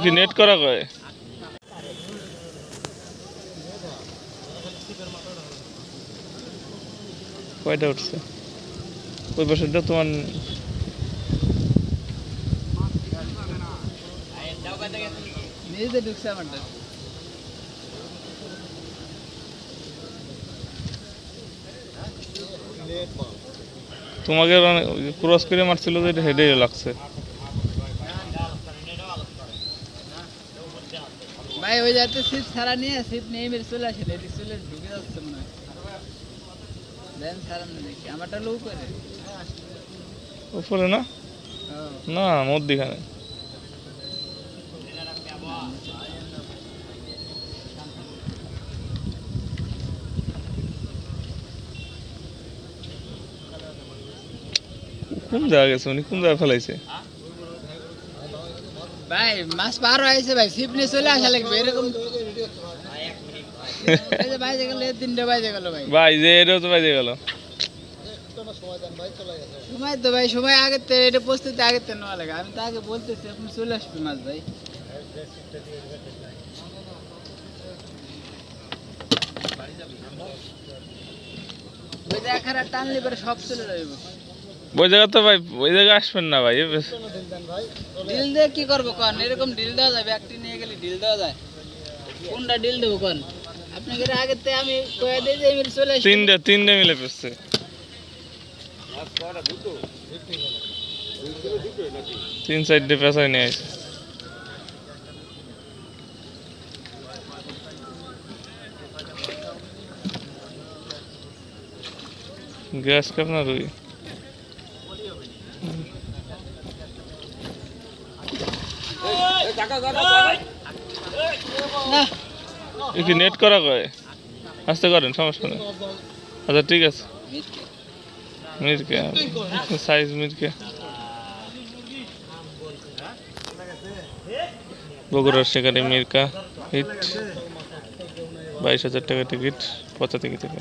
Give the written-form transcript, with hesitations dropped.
কি নেট করা কয় কয়টা উঠছে ওই পাশেটা তোমার নিজে ঢুকছে আমারটা তোমাকে ক্রস করে মারছিল যে হেডে লাগছে ভাই ওই যাতে সিট ছাড়া নিয়ে সিট নিয়ে মেরে চলে আসে এদিক চলে ঢুকে যাচ্ছে মনে হয় দেন ছাড়া না দেখি আমারটা লো করে উপরে না না মধ্যখানে কোন জায়গা গেছে উনি কোন জায়গায় ফেলাইছে ভাই মাছ পার হয়েছে ভাই সিপ নিয়ে চলে আসা লাগবে এরকম এই যে বাইজে গেল 3টা বাইজে গেল ভাই ভাই যে এটাও তো বাইজে গেল সময় তো ভাই সময় আগে তো এটা প্রস্তুতি আগে তো নেওয়া লাগে আমি তো আগে বলতেছি আপনি চলে আসবে মাছ ভাই ওই দেখার টানলে পরে সব চলে যাবে ওই জায়গা তো ভাই ওই জায়গায় আসবেন না ভাই ডিল দিয়ে কি করবো কোন এরকম ডিল দেওয়া যায় ব্যাগটি নিয়ে গেলে ডিল দেওয়া যায় কোনটা ডিল দেবো কোন আপনাকে আগে থেকে আমি কয়ে দিয়ে যে আমি চলে আসি তিনটে মিলে পেছে তিন সাইডে পেছায় নিয়ে আসে গ্যাস কাপনা রুই কি নেট করা কয় আসতে করেন সমস্যা নেই আচ্ছা ঠিক আছে মিরকে সাইজ মিরকে বগুড়ার সেখানে মিরকা হিট 22,000 টাকা টিকিট 75 থেকে